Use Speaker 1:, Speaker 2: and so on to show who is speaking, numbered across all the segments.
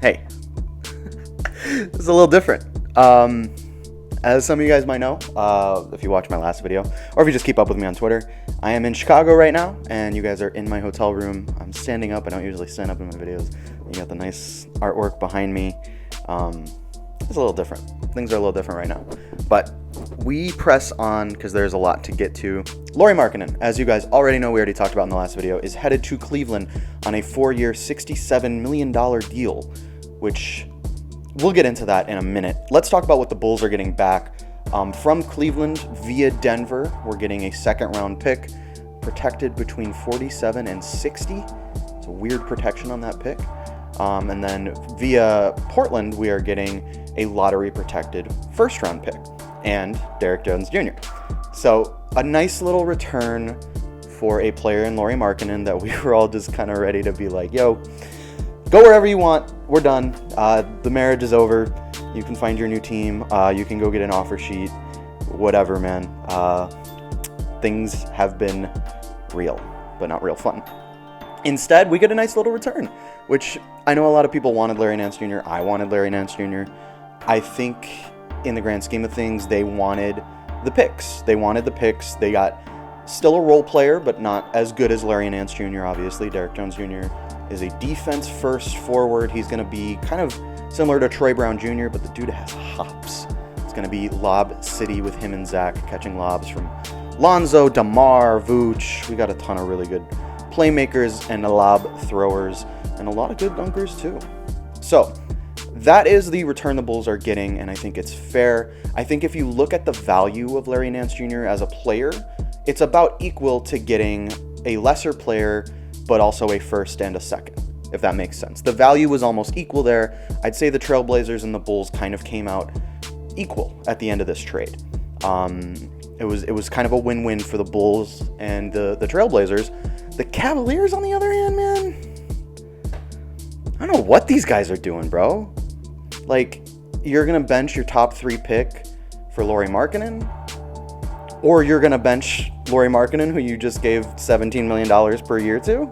Speaker 1: Hey, this is a little different. As some of you guys might know, if you watch my last video, or if you just keep up with me on Twitter, I am in Chicago right now, and you guys are in my hotel room. I'm standing up. I don't usually stand up in my videos. You got the nice artwork behind me. It's a little different. Things are a little different right now. But we press on because there's a lot to get to. Lauri Markkanen, as you guys already know, we already talked about in the last video, is headed to Cleveland on a 4-year, $67 million deal, which we'll get into that in a minute. Let's talk about what the Bulls are getting back from Cleveland via Denver. We're getting a second-round pick protected between 47 and 60. It's a weird protection on that pick. And then via Portland, we are getting a lottery-protected first-round pick and Derrick Jones Jr. So a nice little return for a player in Lauri Markkanen that we were all just kind of ready to be like, yo, go wherever you want. We're done. The marriage is over. You can find your new team. You can go get an offer sheet. Whatever, man. Things have been real, but not real fun. Instead, we get a nice little return, which I know a lot of people wanted Larry Nance Jr. I wanted Larry Nance Jr. I think in the grand scheme of things, they wanted the picks. They got still a role player, but not as good as Larry Nance Jr., obviously. Derrick Jones Jr. is a defense-first forward. He's going to be kind of similar to Troy Brown Jr., but the dude has hops. It's going to be Lob City with him and Zach catching lobs from Lonzo, DeMar, Vooch. We got a ton of really good playmakers and lob throwers and a lot of good dunkers too. So that is the return the Bulls are getting, and I think it's fair. I think if you look at the value of Larry Nance Jr. as a player, it's about equal to getting a lesser player, but also a first and a second, if that makes sense. The value was almost equal there. I'd say the Trailblazers and the Bulls kind of came out equal at the end of this trade. It was kind of a win-win for the Bulls and the Trailblazers. The Cavaliers, on the other hand, man, I don't know what these guys are doing, bro. Like, you're going to bench your top 3 pick for Lauri Markkanen? Or you're going to bench Lauri Markkanen, who you just gave $17 million per year to?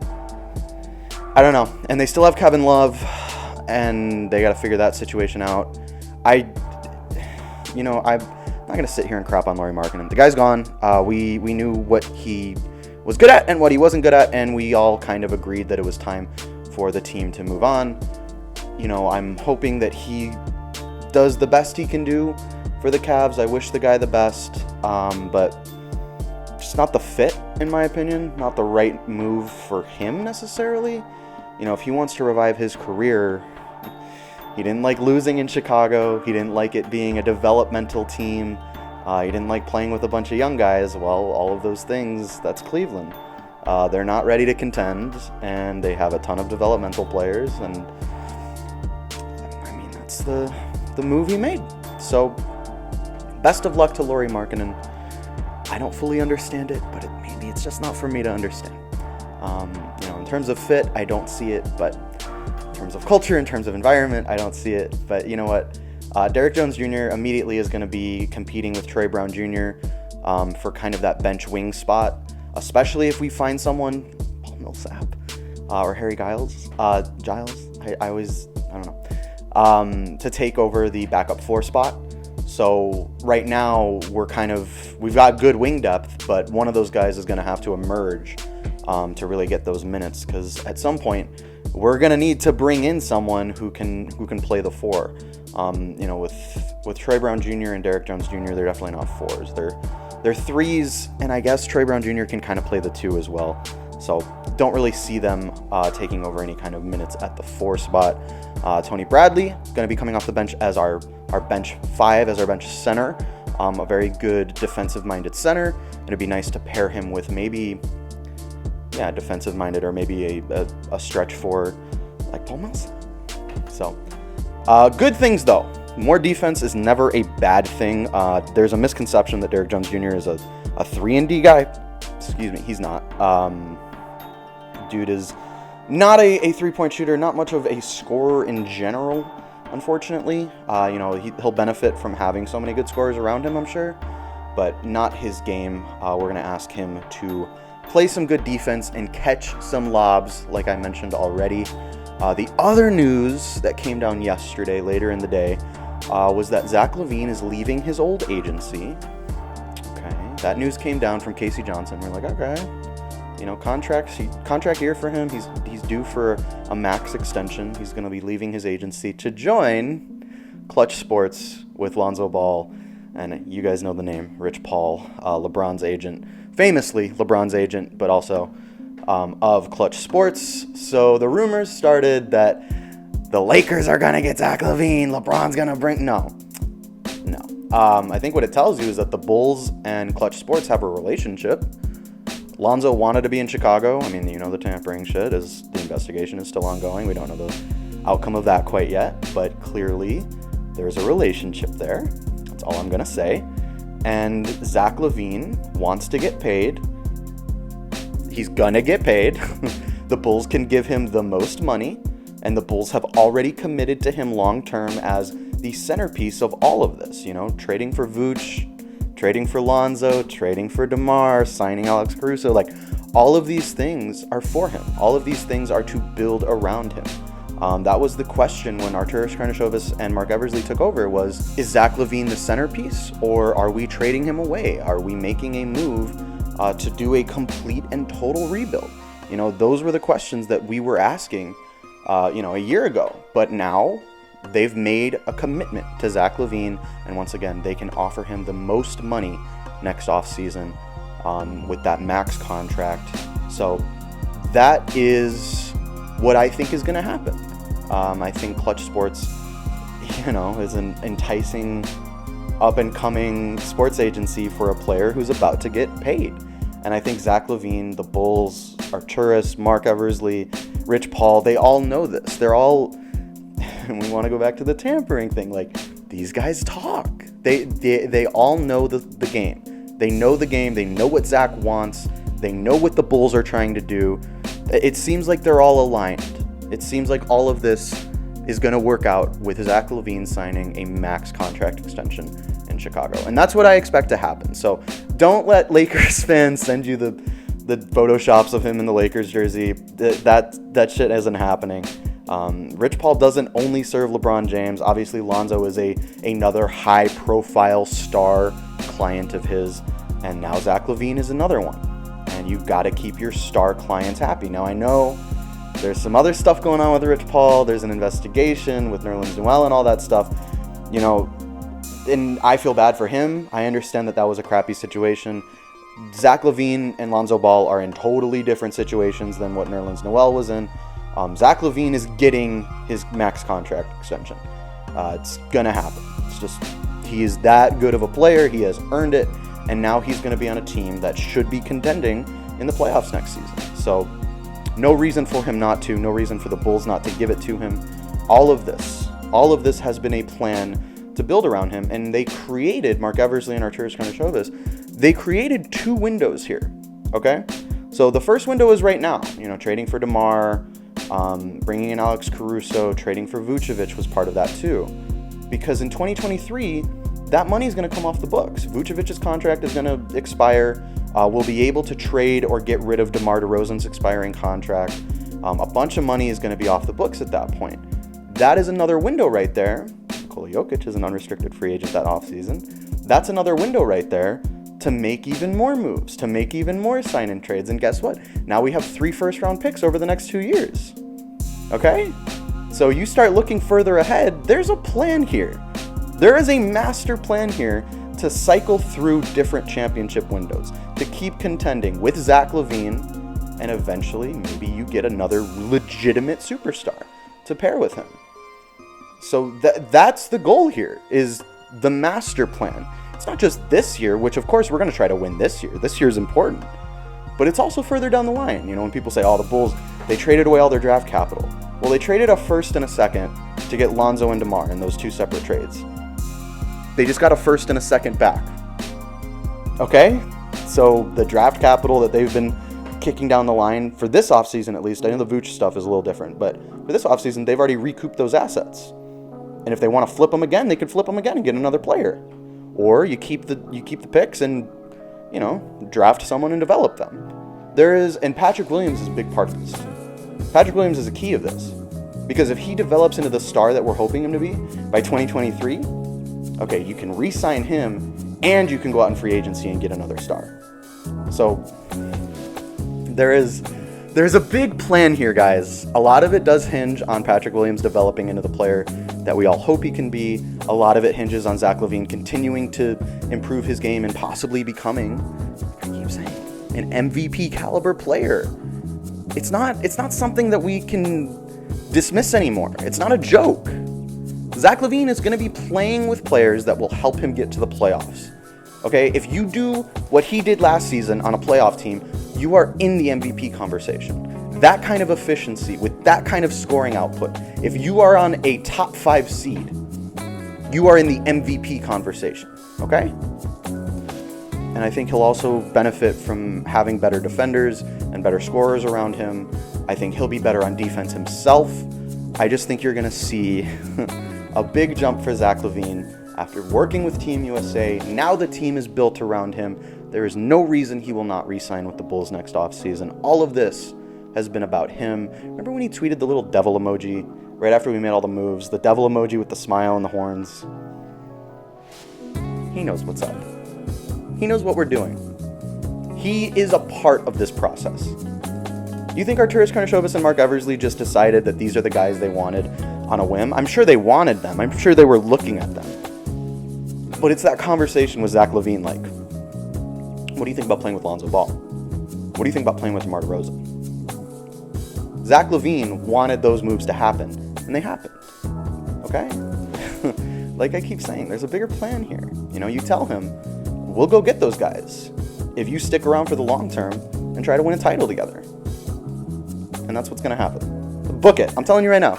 Speaker 1: I don't know. And they still have Kevin Love, and they got to figure that situation out. I'm not going to sit here and crap on Lauri Markkanen. The guy's gone. We knew what he was good at and what he wasn't good at, and we all kind of agreed that it was time for the team to move on. I'm hoping that he does the best he can do for the Cavs. I wish the guy the best, but just not the fit, in my opinion. Not the right move for him necessarily. If he wants to revive his career, he didn't like losing in Chicago. He didn't like it being a developmental team. He didn't like playing with a bunch of young guys. Well, all of those things, that's Cleveland. They're not ready to contend, and they have a ton of developmental players, and I mean, that's the move he made. So, best of luck to Lauri Markkanen. I don't fully understand it, but maybe it's just not for me to understand. In terms of fit, I don't see it, but in terms of culture, in terms of environment, I don't see it. But you know what? Derrick Jones Jr. immediately is going to be competing with Troy Brown Jr. For kind of that bench wing spot, especially if we find someone, Paul Millsap, or Harry Giles, I don't know, to take over the backup 4 spot. So right now we've got good wing depth, but one of those guys is going to have to emerge to really get those minutes, because at some point we're going to need to bring in someone who can play the 4. With Troy Brown Jr. and Derrick Jones Jr., they're definitely not 4s. They're 3s, and I guess Troy Brown Jr. can kind of play the 2 as well. So don't really see them taking over any kind of minutes at the 4 spot. Tony Bradley going to be coming off the bench as our bench 5, as our bench center. A very good defensive-minded center. It'd be nice to pair him with maybe, defensive-minded, or maybe a stretch forward like Paul Millsap. So, good things though. More defense is never a bad thing. There's a misconception that Derrick Jones Jr. is a 3-and-D guy. Excuse me, he's not. Dude is not a three-point shooter, not much of a scorer in general, unfortunately. He'll benefit from having so many good scorers around him, I'm sure, but not his game. We're going to ask him to play some good defense and catch some lobs, like I mentioned already. The other news that came down yesterday, later in the day, was that Zach Lavine is leaving his old agency. Okay, that news came down from Casey Johnson. We're like, okay, contract year for him. He's due for a max extension. He's going to be leaving his agency to join Klutch Sports with Lonzo Ball, and you guys know the name, Rich Paul, LeBron's agent, famously LeBron's agent, but also of Klutch Sports. So the rumors started that the Lakers are going to get Zach Lavine, LeBron's going to bring... No. I think what it tells you is that the Bulls and Klutch Sports have a relationship. Lonzo wanted to be in Chicago. I mean, the tampering shit, the investigation is still ongoing. We don't know the outcome of that quite yet, but clearly there's a relationship there. That's all I'm going to say. And Zach Lavine wants to get paid. He's going to get paid. The Bulls can give him the most money, and the Bulls have already committed to him long-term as the centerpiece of all of this. Trading for Vooch, trading for Lonzo, trading for DeMar, signing Alex Caruso. Like, all of these things are for him. All of these things are to build around him. That was the question when Arturas Karnisovas and Marc Eversley took over was, is Zach Lavine the centerpiece, or are we trading him away? Are we making a move to do a complete and total rebuild? Those were the questions that we were asking, a year ago. But now they've made a commitment to Zach Lavine, and once again, they can offer him the most money next offseason with that max contract. So that is what I think is going to happen. I think Klutch Sports, is an enticing up-and-coming sports agency for a player who's about to get paid. And I think Zach Lavine, the Bulls, Arturas, Marc Eversley, Rich Paul, they all know this. They're all... And we want to go back to the tampering thing. Like, these guys talk. They all know the game. They know the game. They know what Zach wants. They know what the Bulls are trying to do. It seems like they're all aligned. It seems like all of this is going to work out with Zach Lavine signing a max contract extension in Chicago. And that's what I expect to happen. So don't let Lakers fans send you the photoshops of him in the Lakers jersey. That shit isn't happening. Rich Paul doesn't only serve LeBron James. Obviously, Lonzo is another high-profile star client of his, and now Zach Lavine is another one. And you've got to keep your star clients happy. Now, I know there's some other stuff going on with Rich Paul. There's an investigation with Nerlens Noel and all that stuff. And I feel bad for him. I understand that was a crappy situation. Zach Lavine and Lonzo Ball are in totally different situations than what Nerlens Noel was in. Zach Lavine is getting his max contract extension. It's going to happen. It's just, he is that good of a player. He has earned it. And now he's going to be on a team that should be contending in the playoffs next season. So no reason for him not to. No reason for the Bulls not to give it to him. All of this has been a plan to build around him. And they created, Marc Eversley and Arturas Karnisovas, they created two windows here. Okay? So the first window is right now. Trading for DeMar, bringing in Alex Caruso, trading for Vucevic was part of that too. Because in 2023, that money is going to come off the books. Vucevic's contract is going to expire. We'll be able to trade or get rid of DeMar DeRozan's expiring contract. A bunch of money is going to be off the books at that point. That is another window right there. Nikola Jokic is an unrestricted free agent that offseason. That's another window right there to make even more moves, to make even more sign-in trades. And guess what? Now we have 3 first-round picks over the next 2 years. Okay? So you start looking further ahead, there's a plan here. There is a master plan here to cycle through different championship windows, to keep contending with Zach Lavine, and eventually maybe you get another legitimate superstar to pair with him. So that's the goal here, is the master plan. It's not just this year, which of course we're going to try to win this year. This year is important. But it's also further down the line. When people say, the Bulls, they traded away all their draft capital. Well, they traded a first and a second to get Lonzo and DeMar in those 2 separate trades. They just got a first and a second back. Okay? So the draft capital that they've been kicking down the line for this offseason, at least, I know the Vooch stuff is a little different, but for this offseason, they've already recouped those assets. And if they want to flip them again, they could flip them again and get another player. Or you keep the picks and, draft someone and develop them. And Patrick Williams is a big part of this. Patrick Williams is a key of this. Because if he develops into the star that we're hoping him to be by 2023, okay, you can re-sign him and you can go out in free agency and get another star. So there's a big plan here, guys. A lot of it does hinge on Patrick Williams developing into the player that we all hope he can be. A lot of it hinges on Zach Lavine continuing to improve his game and possibly becoming, I keep saying, an MVP caliber player. It's not something that we can dismiss anymore. It's not a joke. Zach Lavine is going to be playing with players that will help him get to the playoffs. Okay, if you do what he did last season on a playoff team, you are in the MVP conversation. That kind of efficiency, with that kind of scoring output, if you are on a top 5 seed, you are in the MVP conversation, okay? And I think he'll also benefit from having better defenders and better scorers around him. I think he'll be better on defense himself. I just think you're going to see a big jump for Zach Lavine after working with Team USA. Now the team is built around him. There is no reason he will not re-sign with the Bulls next offseason. All of this has been about him. Remember when he tweeted the little devil emoji right after we made all the moves? The devil emoji with the smile and the horns. He knows what's up. He knows what we're doing. He is a part of this process. Do you think Arturas Karnisovas and Mark Eversley just decided that these are the guys they wanted on a whim? I'm sure they wanted them. I'm sure they were looking at them. But it's that conversation with Zach Lavine, like, what do you think about playing with Lonzo Ball? What do you think about playing with DeMar DeRozan? Zach Lavine wanted those moves to happen, and they happened. Okay? Like I keep saying, there's a bigger plan here. You know, you tell him, we'll go get those guys if you stick around for the long term and try to win a title together. And that's what's going to happen. Book it. I'm telling you right now.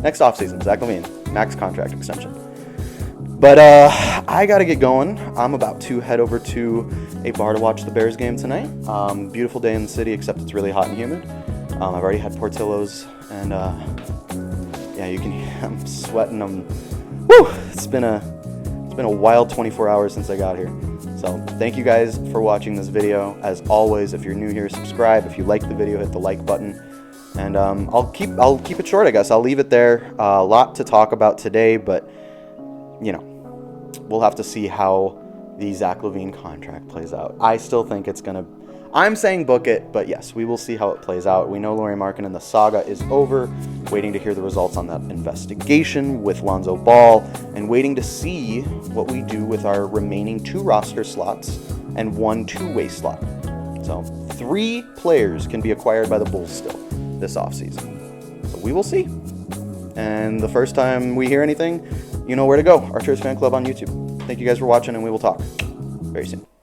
Speaker 1: Next offseason, Zach Lavine, max contract extension. But I got to get going. I'm about to head over to a bar to watch the Bears game tonight. Beautiful day in the city, except it's really hot and humid. I've already had Portillo's, and yeah, you can. I'm sweating. It's been a wild 24 hours since I got here. So thank you guys for watching this video. As always, if you're new here, subscribe. If you like the video, hit the like button. And I'll keep it short, I guess. I'll leave it there. A lot to talk about today, but you know, we'll have to see how the Zach Lavine contract plays out. I still think it's gonna. I'm saying book it, but yes, we will see how it plays out. We know Lauri Markkanen, the saga is over. Waiting to hear the results on that investigation with Lonzo Ball, and waiting to see what we do with our remaining 2 roster slots and 1 two-way slot. So 3 players can be acquired by the Bulls still this offseason. So we will see. And the first time we hear anything, you know where to go. Arturas Fan Club on YouTube. Thank you guys for watching, and we will talk very soon.